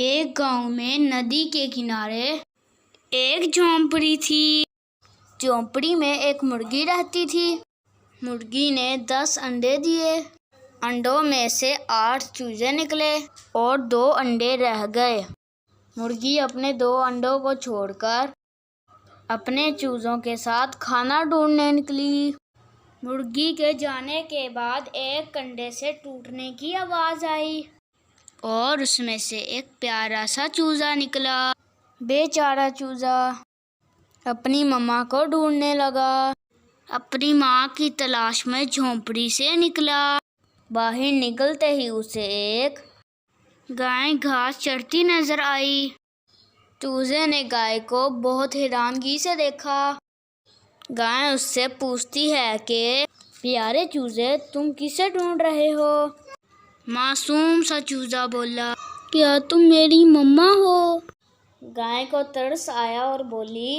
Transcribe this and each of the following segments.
ایک گاؤں میں ندی کے کنارے ایک جھونپڑی تھی۔ جھونپڑی میں ایک مرغی رہتی تھی۔ مرغی نے 10 انڈے دیے۔ انڈوں میں سے 8 چوزے نکلے اور 2 انڈے رہ گئے۔ مرغی اپنے 2 انڈوں کو چھوڑ کر اپنے چوزوں کے ساتھ کھانا ڈھونڈنے نکلی۔ مرغی کے جانے کے بعد ایک کنڈے سے ٹوٹنے کی آواز آئی اور اس میں سے ایک پیارا سا چوزا نکلا۔ بیچارہ چوزا اپنی ماں کو ڈھونڈنے لگا۔ اپنی ماں کی تلاش میں جھونپڑی سے نکلا۔ باہر نکلتے ہی اسے ایک گائے گھاس چرتی نظر آئی۔ چوزے نے گائے کو بہت حیرانگی سے دیکھا۔ گائے اس سے پوچھتی ہے کہ پیارے چوزے، تم کسے ڈھونڈ رہے ہو؟ معصوم سا چوزا بولا، کیا تم میری ماں ہو؟ گائے کو ترس آیا اور بولی،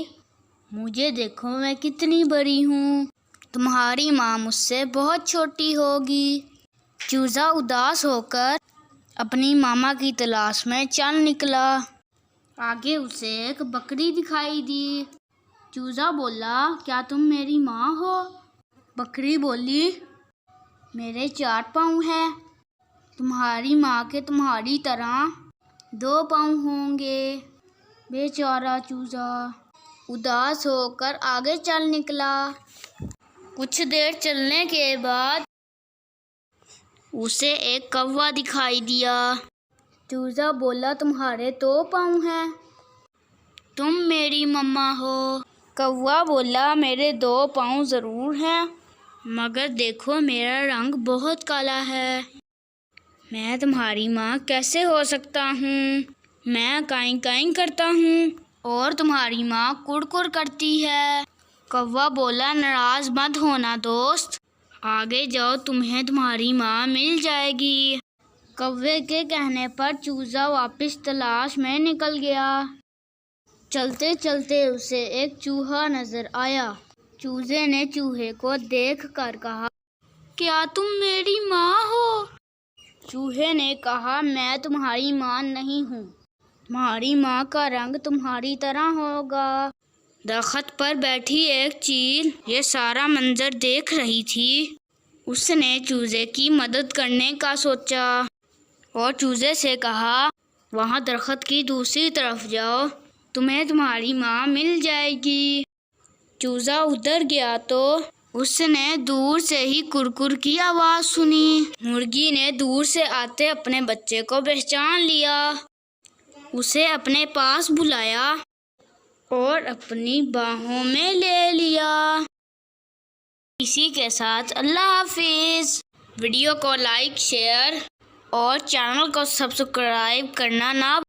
مجھے دیکھو میں کتنی بڑی ہوں، تمہاری ماں مجھ سے بہت چھوٹی ہوگی۔ چوزا اداس ہو کر اپنی ماما کی تلاش میں چل نکلا۔ آگے اسے ایک بکری دکھائی دی۔ چوزا بولا، کیا تم میری ماں ہو؟ بکری بولی، میرے 4 پاؤں ہیں، تمہاری ماں کے تمہاری طرح 2 پاؤں ہوں گے۔ بیچارہ چوزا اداس ہو کر آگے چل نکلا۔ کچھ دیر چلنے کے بعد اسے ایک کوا دکھائی دیا۔ چوزا بولا، تمہارے 2 پاؤں ہیں، تم میری ماں ہو۔ کوا بولا، میرے 2 پاؤں ضرور ہیں، مگر دیکھو میرا رنگ بہت کالا ہے، میں تمہاری ماں کیسے ہو سکتا ہوں؟ میں کائیں کائیں کرتا ہوں اور تمہاری ماں کڑ کڑ کرتی ہے۔ کوا بولا، ناراض مت ہونا دوست، آگے جاؤ تمہیں تمہاری ماں مل جائے گی۔ کوے کے کہنے پر چوزا واپس تلاش میں نکل گیا۔ چلتے چلتے اسے ایک چوہا نظر آیا۔ چوزے نے چوہے کو دیکھ کر کہا، کیا تم میری ماں ہو؟ چوہے نے کہا، میں تمہاری ماں نہیں ہوں، تمہاری ماں کا رنگ تمہاری طرح ہوگا۔ درخت پر بیٹھی ایک چیل یہ سارا منظر دیکھ رہی تھی۔ اس نے چوزے کی مدد کرنے کا سوچا اور چوزے سے کہا، وہاں درخت کی دوسری طرف جاؤ، تمہیں تمہاری ماں مل جائے گی۔ چوزا ادھر گیا تو اس نے دور سے ہی کرکر کی آواز سنی۔ مرغی نے دور سے آتے اپنے بچے کو پہچان لیا، اسے اپنے پاس بلایا اور اپنی باہوں میں لے لیا۔ اسی کے ساتھ اللہ حافظ۔ ویڈیو کو لائک، شیئر اور چینل کو سبسکرائب کرنا نہ